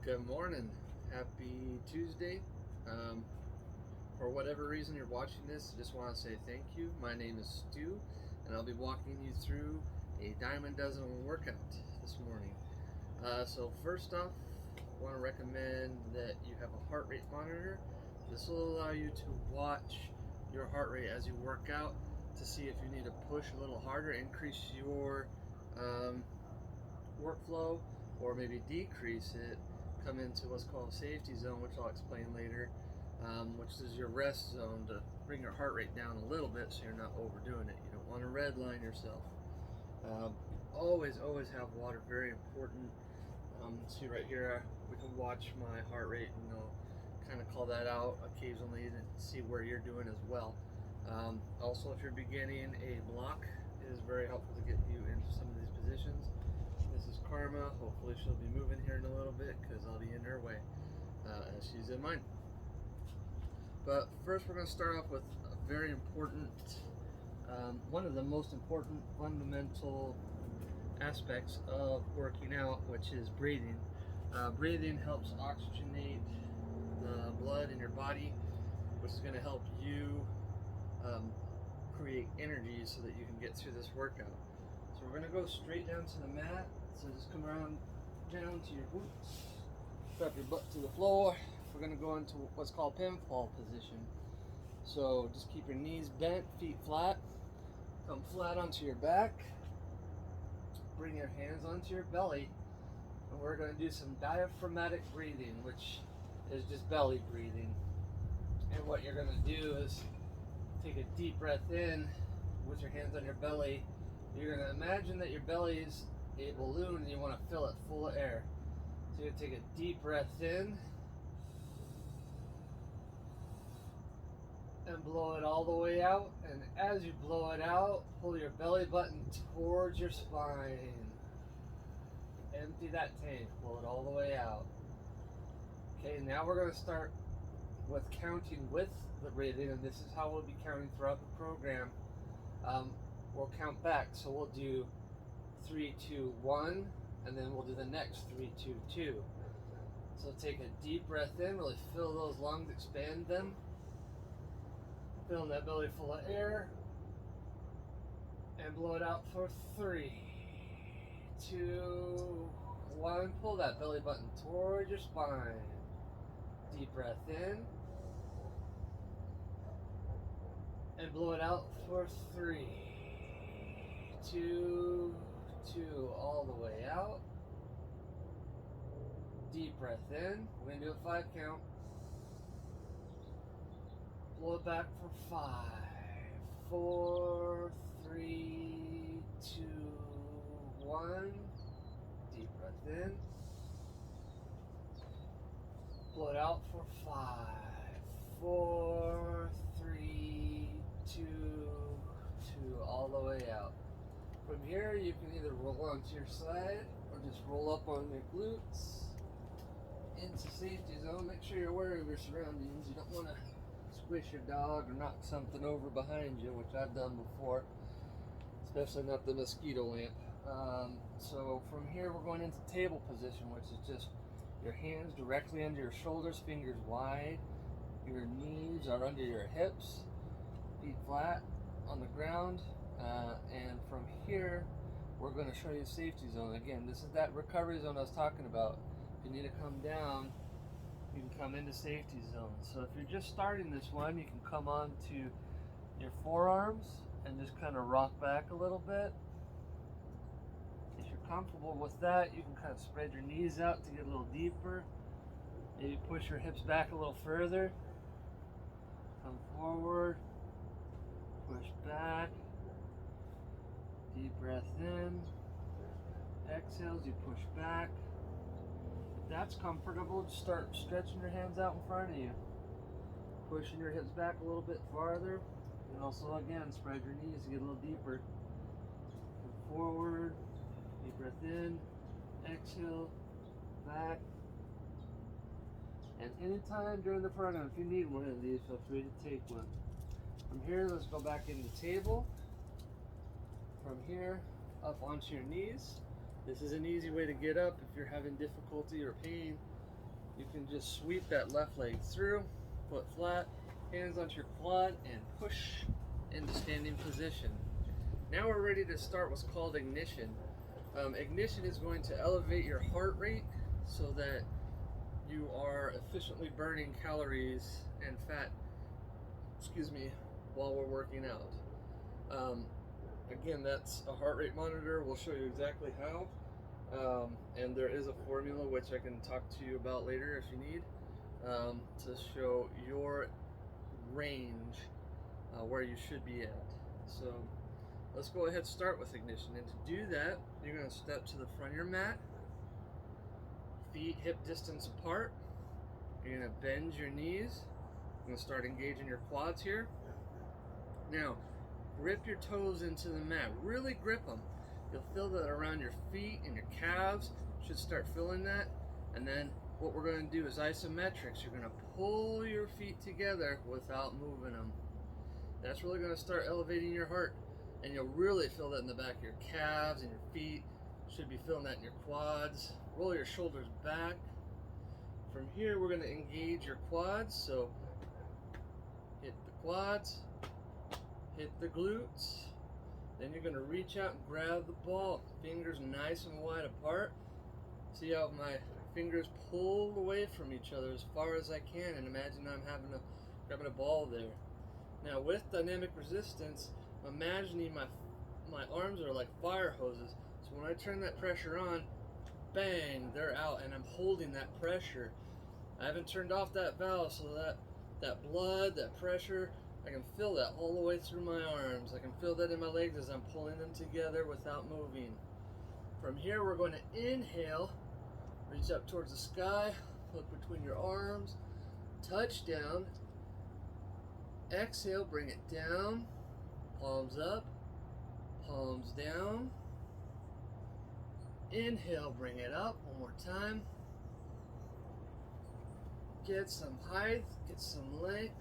Good morning. Happy Tuesday. For whatever reason you're watching this, I just want to say thank you. My name is Stu, and I'll be walking you through a dime a dozen workout this morning. So first off, I want to recommend that you have a heart rate monitor. This will allow you to watch your heart rate as you work out to see if you need to push a little harder, increase your workflow, or maybe decrease it. Come into what's called a safety zone, which I'll explain later, which is your rest zone to bring your heart rate down a little bit so you're not overdoing it. You don't want to redline yourself. Always have water, very important. See right here, we can watch my heart rate and kind of call that out occasionally and see where you're doing as well. Also, if you're beginning a block, it is very helpful to get you into some of these positions. This is Karma. Hopefully she'll be moving here in a little bit because I'll be in her way as she's in mine. But first we're going to start off with a very important, one of the most important fundamental aspects of working out, which is breathing. Breathing helps oxygenate the blood in your body, which is going to help you create energy so that you can get through this workout. So we're going to go straight down to the mat. So just come around down to your glutes, drop your butt to the floor. We're going to go into what's called pinfall position. So just keep your knees bent, feet flat, come flat onto your back, bring your hands onto your belly, and we're going to do some diaphragmatic breathing, which is just belly breathing. And what you're going to do is take a deep breath in with your hands on your belly. You're going to imagine that your belly is a balloon and you want to fill it full of air. So you're going to take a deep breath in and blow it all the way out. And as you blow it out, pull your belly button towards your spine. Empty that tank, blow it all the way out. Okay, now we're going to start with counting with the breathing, and this is how we'll be counting throughout the program. We'll count back, so we'll do 3, 2, 1, and then we'll do the next 3, 2, 2. So take a deep breath in, really fill those lungs, expand them, fill that belly full of air, and blow it out for 3, 2, 1. Pull that belly button towards your spine. Deep breath in, and blow it out for 3, 2, 2, all the way out. Deep breath in. We're going to do a 5 count. Blow it back for 5, 4, 3, 2, 1. Deep breath in. Blow it out for 5, 4, 3, 2, 2, all the way out. From here, you can either roll onto your side or just roll up on your glutes into safety zone. Make sure you're aware of your surroundings. You don't want to squish your dog or knock something over behind you, which I've done before, especially not the mosquito lamp. So from here, we're going into table position, which is just your hands directly under your shoulders, fingers wide. Your knees are under your hips, feet flat on the ground. And from here, we're going to show you safety zone. Again, this is that recovery zone I was talking about. If you need to come down, you can come into safety zone. So if you're just starting this one, you can come on to your forearms and just kind of rock back a little bit. If you're comfortable with that, you can kind of spread your knees out to get a little deeper. Maybe push your hips back a little further. Come forward, push back. Deep breath in. Exhale as you push back. If that's comfortable, just start stretching your hands out in front of you. Pushing your hips back a little bit farther. And also, again, spread your knees to get a little deeper. Come forward. Deep breath in. Exhale. Back. And anytime during the program, if you need one of these, feel free to take one. From here, let's go back into table. From here, up onto your knees. This is an easy way to get up if you're having difficulty or pain you can just sweep that left leg through, foot flat, hands onto your quad, and push into standing position. Now we're ready to start what's called ignition. Ignition is going to elevate your heart rate so that you are efficiently burning calories and fat, while we're working out. Again, that's a heart rate monitor. We'll show you exactly how. And there is a formula which I can talk to you about later if you need, to show your range where you should be at. So let's go ahead and start with ignition. And to do that, you're going to step to the front of your mat, feet hip distance apart. You're going to bend your knees. You're going to start engaging your quads here. Now, grip your toes into the mat. Really grip them. You'll feel that around your feet and your calves. You should start feeling that. And then what we're going to do is isometrics. You're going to pull your feet together without moving them. That's really going to start elevating your heart. And you'll really feel that in the back of your calves and your feet. You should be feeling that in your quads. Roll your shoulders back. From here, we're going to engage your quads. So hit the quads, hit the glutes. Then you're going to reach out and grab the ball. Fingers nice and wide apart. See how my fingers pulled away from each other as far as I can, and imagine I'm grabbing a ball there. Now with dynamic resistance, I'm imagining my arms are like fire hoses. So when I turn that pressure on, bang, they're out, and I'm holding that pressure. I haven't turned off that valve, so that blood, that pressure, I can feel that all the way through my arms. I can feel that in my legs as I'm pulling them together without moving. From here, we're going to inhale, reach up towards the sky, look between your arms, touch down. Exhale, bring it down, palms up, palms down. Inhale, bring it up one more time. Get some height, get some length.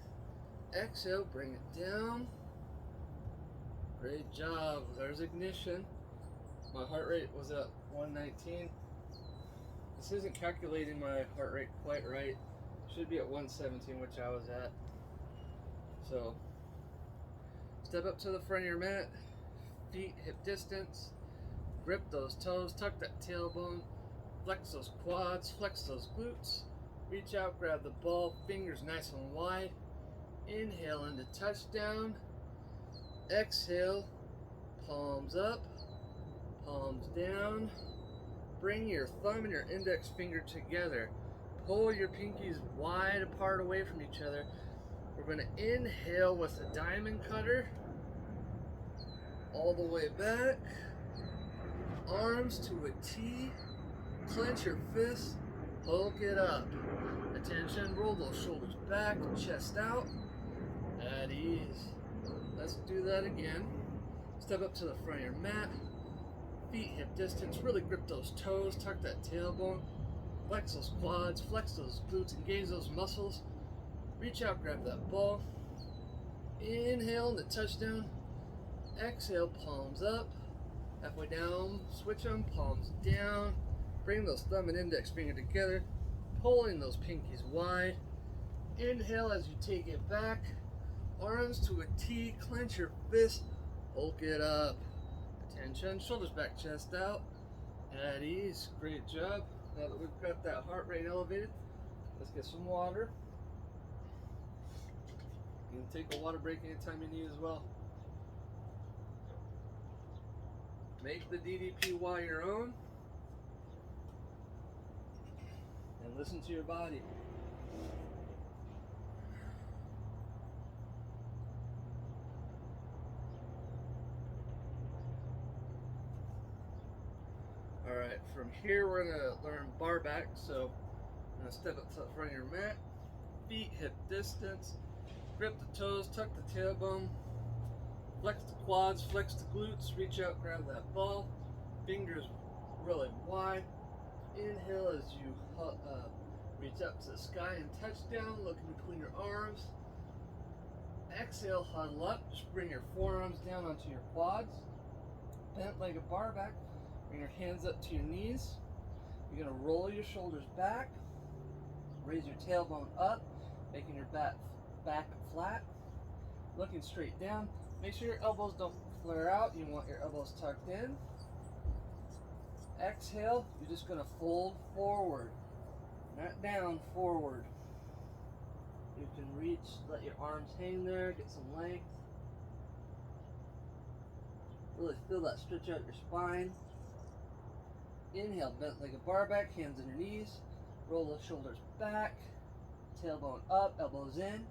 Exhale, bring it down. Great job. There's ignition. My heart rate was at 119. This isn't calculating my heart rate quite right. Should be at 117, which I was at. So, step up to the front of your mat, feet hip distance, grip those toes, tuck that tailbone, flex those quads, flex those glutes, reach out, grab the ball, fingers nice and wide, inhale into touchdown, exhale, palms up, palms down, bring your thumb and your index finger together, pull your pinkies wide apart away from each other. We're going to inhale with a diamond cutter, all the way back, arms to a T, clench your fists, hulk it up, attention, roll those shoulders back, chest out, at ease. Let's do that again. Step up to the front of your mat, feet hip distance, really grip those toes, tuck that tailbone, flex those quads, flex those glutes, engage those muscles. Reach out, grab that ball. Inhale into touchdown. Exhale, palms up. Halfway down, switch them, palms down. Bring those thumb and index finger together, pulling those pinkies wide. Inhale as you take it back. Arms to a T, clench your fist, hulk it up. Attention, shoulders back, chest out. At ease, great job. Now that we've got that heart rate elevated, let's get some water. You can take a water break anytime you need as well. Make the ddpy your own and listen to your body. Alright, from here we're going to learn bar back. So I'm going to step up to the front of your mat, feet hip distance. Grip the toes, tuck the tailbone, flex the quads, flex the glutes, reach out, grab that ball, fingers really wide. Inhale as you reach up to the sky and touch down, looking between your arms. Exhale, huddle up, just bring your forearms down onto your quads. Bent legged bar back, bring your hands up to your knees. You're going to roll your shoulders back, Raise your tailbone up, making your back flat, looking straight down. Make sure your elbows don't flare out. You want your elbows tucked in. Exhale, you're just going to fold forward, not down, forward. You can reach, let your arms hang there, get some length. Really feel that stretch out your spine. Inhale, bent like a bar back, hands on your knees. Roll the shoulders back, tailbone up, elbows in.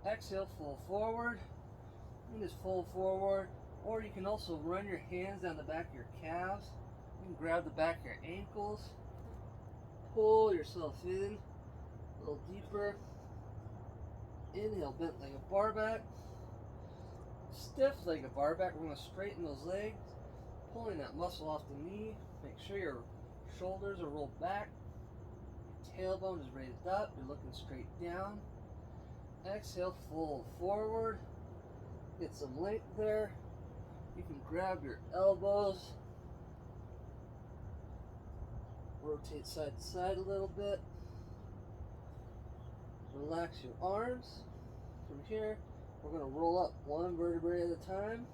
Exhale, fold forward. You can just fold forward, or you can also run your hands down the back of your calves. You can grab the back of your ankles. Pull yourself in a little deeper. Inhale, bent like a bar back. Stiff like a bar back. We're going to straighten those legs, pulling that muscle off the knee. Make sure your shoulders are rolled back. Your tailbone is raised up. You're looking straight down. Exhale, fold forward. Get some length there. You can grab your elbows. Rotate side to side a little bit. Relax your arms. From here, we're going to roll up one vertebrae at a time,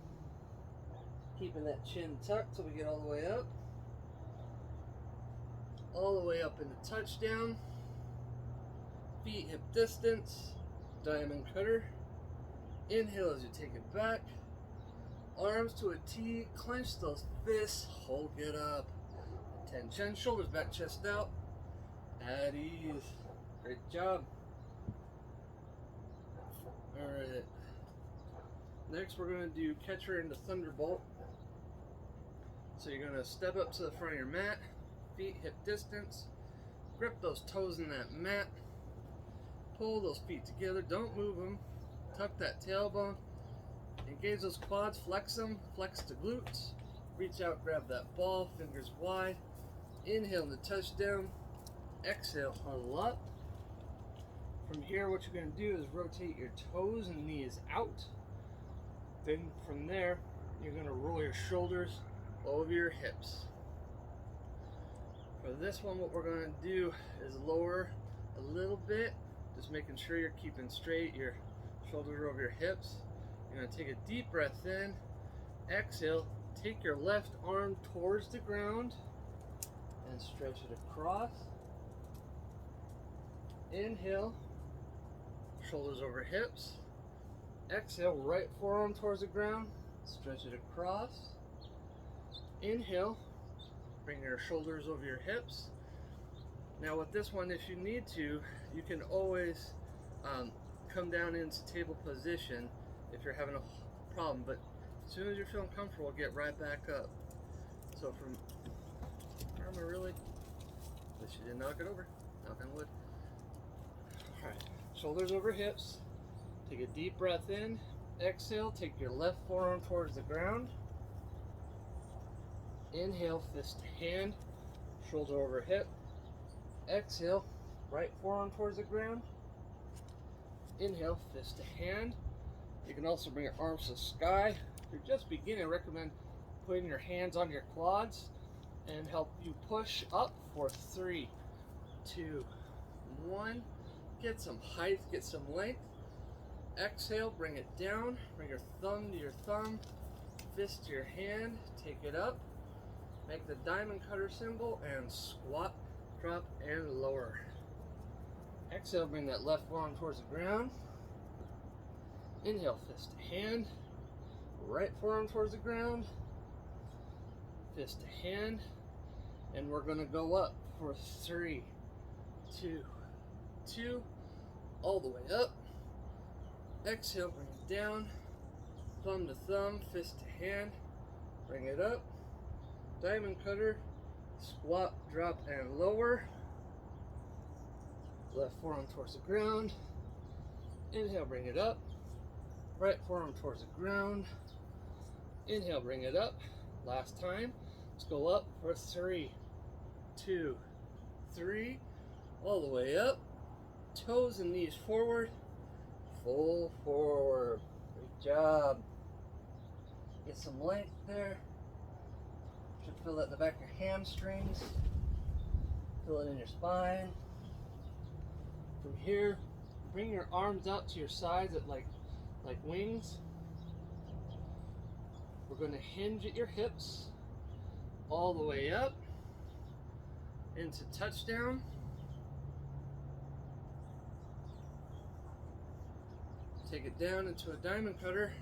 keeping that chin tucked till we get all the way up. All the way up into touchdown. Feet hip distance. Diamond cutter. Inhale as you take it back. Arms to a T. Clench those fists. Hold it up. Attention. Shoulders back, chest out. At ease. Great job. Alright. Next we're going to do catcher into thunderbolt. So you're going to step up to the front of your mat. Feet hip distance. Grip those toes in that mat. Pull those feet together. Don't move them. Tuck that tailbone. Engage those quads. Flex them. Flex the glutes. Reach out, grab that ball. Fingers wide. Inhale into touchdown. Exhale, huddle up. From here, what you're going to do is rotate your toes and knees out. Then from there, you're going to roll your shoulders over your hips. For this one, what we're going to do is lower a little bit, just making sure you're keeping straight, your shoulders over your hips. You're going to take a deep breath in, exhale, take your left arm towards the ground and stretch it across. Inhale, shoulders over hips. Exhale, right forearm towards the ground, stretch it across. Inhale, bring your shoulders over your hips. Now with this one, if you need to, you can always come down into table position if you're having a problem, but as soon as you're feeling comfortable, get right back up. So from, Karma, really? At least you didn't knock it over. Knock on wood. Alright, shoulders over hips. Take a deep breath in. Exhale, take your left forearm towards the ground. Inhale, fist to hand, shoulder over hip. Exhale, right forearm towards the ground. Inhale, fist to hand. You can also bring your arms to the sky. If you're just beginning, I recommend putting your hands on your quads and help you push up for 3, 2, 1. Get some height, get some length. Exhale, bring it down. Bring your thumb to your thumb, fist to your hand, take it up. Make the diamond cutter symbol and squat, drop, and lower. Exhale, bring that left forearm towards the ground. Inhale, fist to hand. Right forearm towards the ground. Fist to hand. And we're going to go up for 3, 2, 2. All the way up. Exhale, bring it down. Thumb to thumb, fist to hand. Bring it up. Diamond cutter, squat, drop, and lower. Left forearm towards the ground. Inhale, bring it up. Right forearm towards the ground. Inhale, bring it up. Last time. Let's go up for 3, 2, 3. All the way up. Toes and knees forward. Full forward. Great job. Get some length there. Should feel that in the back of your hamstrings. Feel it in your spine. From here, bring your arms out to your sides at like wings. We're going to hinge at your hips all the way up into touchdown. Take it down into a diamond cutter.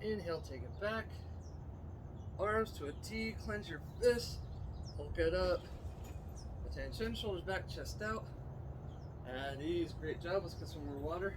Inhale, take it back. Arms to a T, clench your fists, hulk it up. Attention, shoulders back, chest out. At ease, great job. Let's get some more water.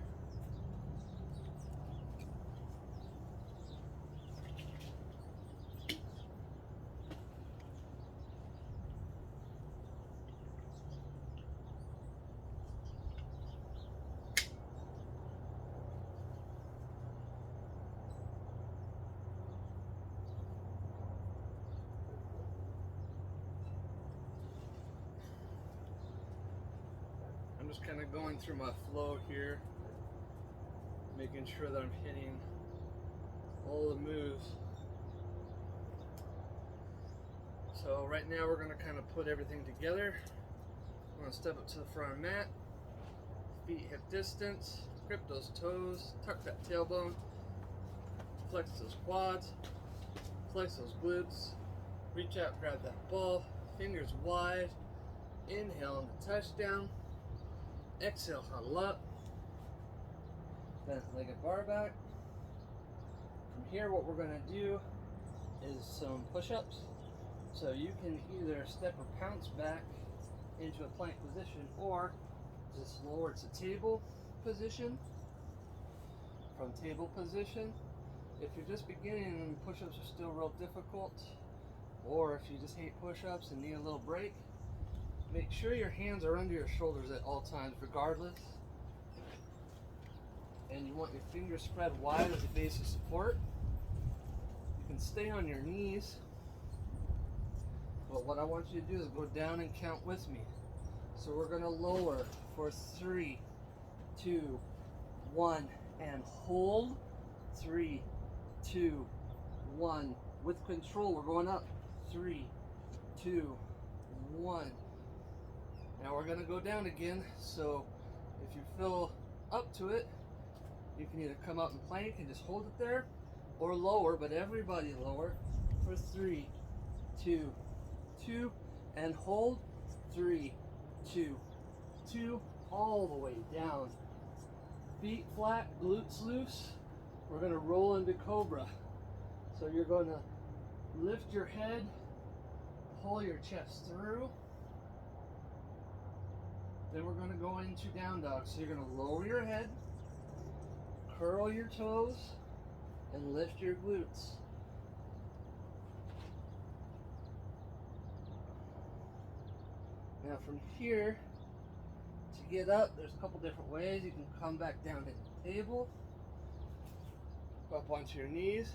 I'm just kind of going through my flow here, making sure that I'm hitting all the moves. So right now we're going to kind of put everything together. I'm going to step up to the front mat, feet hip distance, grip those toes, tuck that tailbone, flex those quads, flex those glutes, reach out, grab that ball, fingers wide, inhale into touchdown. Exhale, huddle up. Bent legged bar back. From here, what we're going to do is some push-ups. So you can either step or pounce back into a plank position, or just lower to table position. From table position, if you're just beginning and push-ups are still real difficult, or if you just hate push-ups and need a little break, make sure your hands are under your shoulders at all times, regardless. And you want your fingers spread wide as a base of support. You can stay on your knees, but what I want you to do is go down and count with me. So we're going to lower for 3, 2, 1, and hold. 3, 2, 1. With control, we're going up. 3, 2, 1. Now we're going to go down again, so if you feel up to it, you can either come up and plank and just hold it there, or lower, but everybody lower, for 3, 2, 2, and hold. 3, 2, 2, all the way down. Feet flat, glutes loose. We're going to roll into cobra. So you're going to lift your head, pull your chest through. Then we're going to go into down dog. So you're going to lower your head, curl your toes, and lift your glutes. Now from here, to get up, there's a couple different ways. You can come back down to the table, go up onto your knees,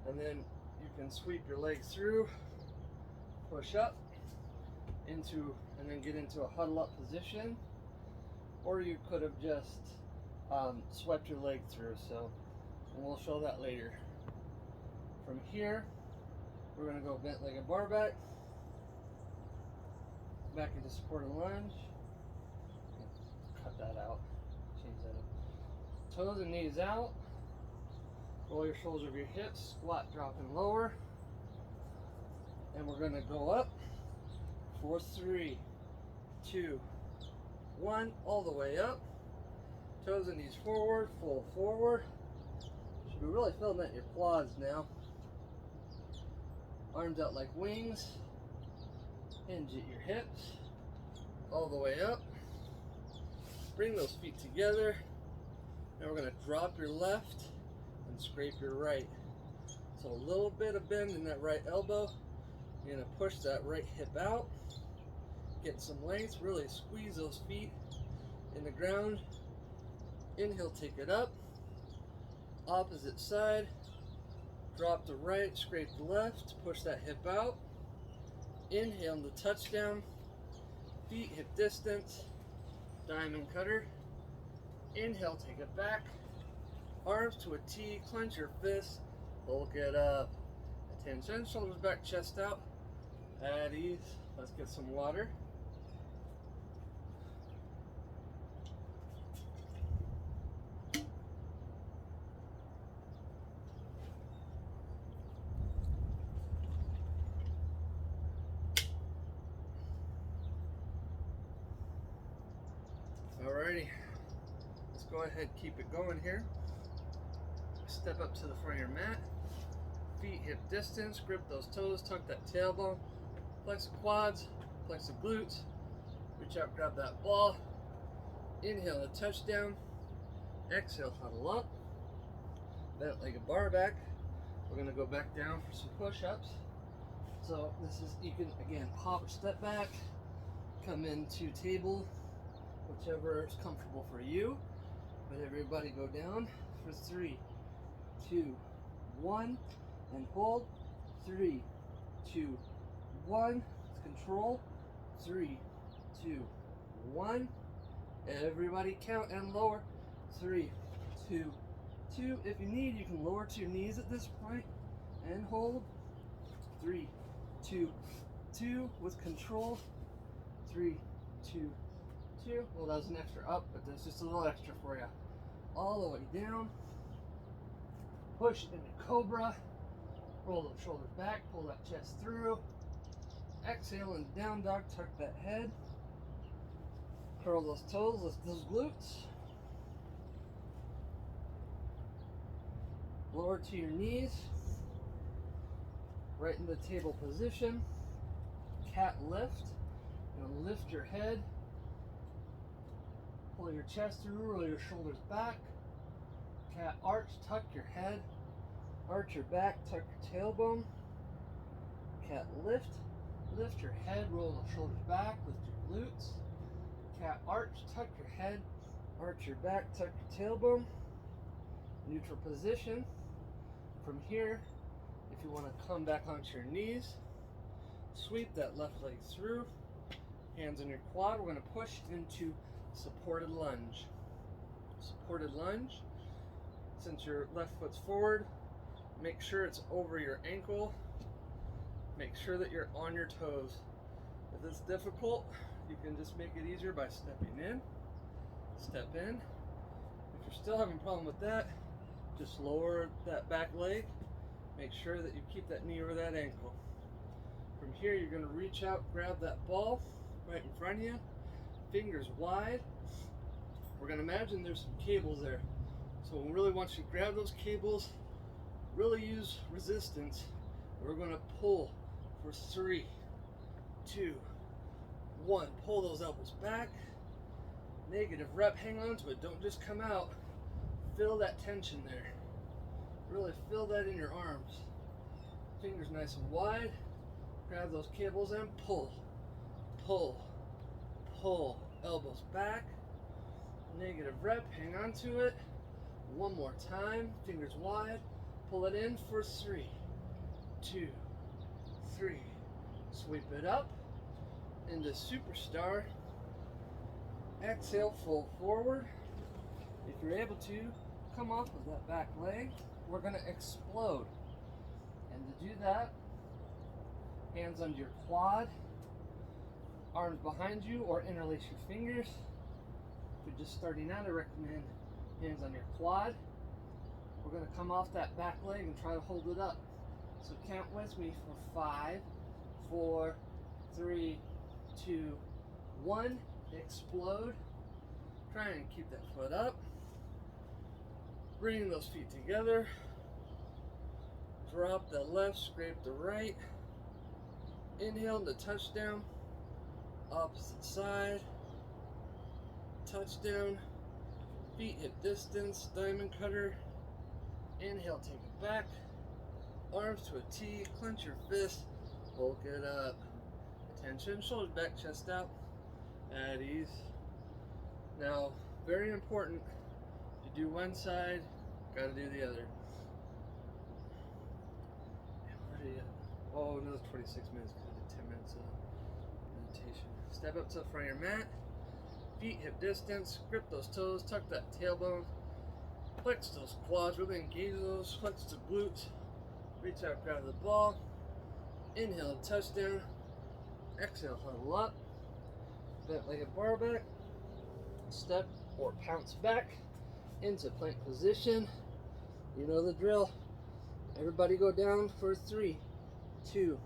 and then you can sweep your legs through, push up into, and then get into a huddle up position. Or you could have just swept your leg through, so we'll show that later. From here, we're going to go bent legged bar back into supported lunge. Cut that out, change that up. Toes and knees out, roll your shoulders over your hips, squat, dropping lower, and we're going to go up for 3, 2, 1, all the way up. Toes and knees forward, full forward. Should be really feeling that in your quads now. Arms out like wings. Hinge at your hips, all the way up. Bring those feet together. Now we're going to drop your left and scrape your right. So a little bit of bend in that right elbow. You're going to push that right hip out. Get some length, really squeeze those feet in the ground. Inhale, take it up. Opposite side. Drop the right, scrape the left, push that hip out. Inhale into touchdown. Feet hip distance. Diamond cutter. Inhale, take it back. Arms to a T, clench your fists, bulk it up. Attention, shoulders back, chest out. At ease. Let's get some water. go ahead, keep it going here. Step up to the front of your mat. Feet hip distance, grip those toes, tuck that tailbone, flex the quads, flex the glutes, reach out, grab that ball. Inhale the touchdown. Exhale, huddle up. Bent like a bar back. We're gonna go back down for some push-ups. So this is, you can again pop or step back, come into table, whichever is comfortable for you. But everybody go down for 3, 2, 1, and hold. 3, 2, 1. Control. 3, 2, 1. Everybody count and lower. 3, 2, 2. If you need, you can lower to your knees at this point and hold. 3, 2, 2 with control. 3, 2, 2. Well, that was an extra up, but there's just a little extra for you. All the way down. Push into cobra. Roll those shoulders back. Pull that chest through. Exhale and down dog. Tuck that head. Curl those toes. Lift those glutes. Lower to your knees. Right in the table position. Cat lift. You're going to lift your head. Pull your chest through. Roll your shoulders back. Cat arch. Tuck your head. Arch your back. Tuck your tailbone. Cat lift. Lift your head. Roll the shoulders back. Lift your glutes. Cat arch. Tuck your head. Arch your back. Tuck your tailbone. Neutral position. From here, if you want to come back onto your knees, sweep that left leg through. Hands on your quad. We're going to push into supported lunge. Supported lunge. Since your left foot's forward, make sure it's over your ankle. Make sure that you're on your toes. If it's difficult, you can just make it easier by stepping in. Step in. If you're still having a problem with that, just lower that back leg. Make sure that you keep that knee over that ankle. From here, you're going to reach out, grab that ball right in front of you. Fingers wide. We're going to imagine there's some cables there. So we really want you to grab those cables, really use resistance. We're going to pull for 3, 2, 1. Pull those elbows back. Negative rep, hang on to it. Don't just come out. Feel that tension there. Really feel that in your arms. Fingers nice and wide. Grab those cables and pull. Pull. Pull. Elbows back. Negative rep, hang on to it. One more time. Fingers wide. Pull it in for 3, 2, 3. Sweep it up into superstar. Exhale, fold forward. If you're able to, come off of that back leg. We're going to explode. And to do that, hands under your quad, arms behind you, or interlace your fingers. If you're just starting out, I recommend hands on your quad. We're going to come off that back leg and try to hold it up. So count with me for 5, 4, 3, 2, 1. Explode. Try and keep that foot up. Bring those feet together. Drop the left, scrape the right. Inhale to touchdown. Opposite side. Touchdown. Feet hip distance, diamond cutter. Inhale, take it back. Arms to a T, clench your fist, bulk it up. Attention, shoulders back, chest out. At ease. Now, very important, you do one side, gotta do the other. Oh, another 26 minutes, because I did 10 minutes of meditation. Step up to the front of your mat. Feet hip distance, grip those toes, tuck that tailbone, flex those quads, really engage those, flex the glutes, reach out, grab the ball, inhale, touchdown, exhale, huddle up, bent like a bar back, step or pounce back into plank position. You know the drill. Everybody go down for 3, 2,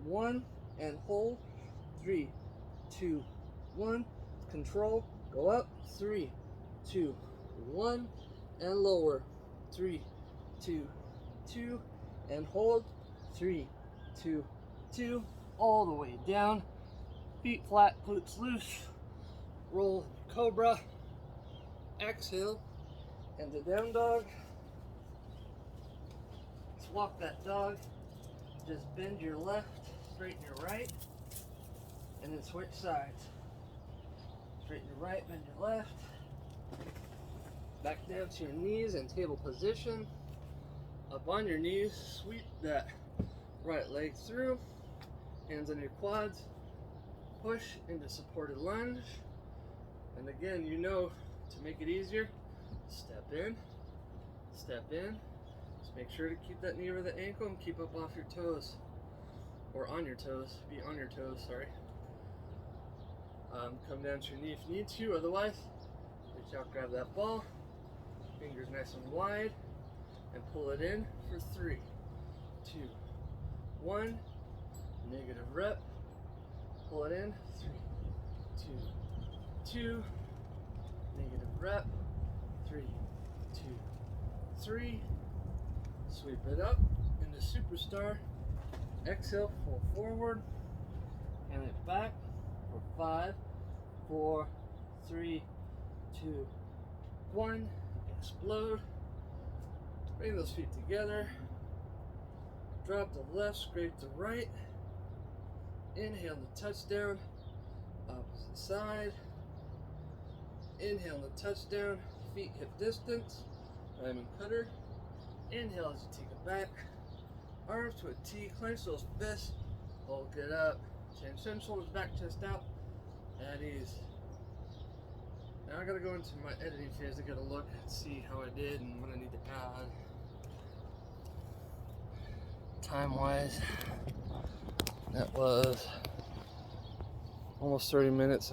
1, and hold. 3, 2, 1. Control. Go up. 3, 2, 1, and lower. 3, 2, 2, and hold. 3, 2, 2, all the way down. Feet flat, glutes loose. Roll cobra. Exhale, and the down dog. Let's walk that dog. Just bend your left, straighten your right, and then switch sides. Straighten your right, bend your left. Back down to your knees in table position. Up on your knees, sweep that right leg through. Hands on your quads. Push into supported lunge. And again, you know, to make it easier, step in, step in. Just make sure to keep that knee over the ankle and keep up off your toes. Or on your toes, be on your toes, sorry. Come down to your knee if you need to, otherwise, reach out, grab that ball, fingers nice and wide, and pull it in for 3, 2, 1, negative rep, pull it in, 3, 2, 2, negative rep, 3, 2, 3, sweep it up into superstar, exhale, pull forward, and it back for 5, 4, 3, 2, 1, explode, bring those feet together, drop the left, scrape the right, inhale the touchdown, opposite side, inhale the touchdown, feet hip distance, diamond cutter, inhale as you take it back, arms to a T, clench those fists, bulk it up, chin, shoulders back, chest out, at ease. Now I gotta go into my editing phase to get a look and see how I did and what I need to add. Time-wise, that was almost 30 minutes. I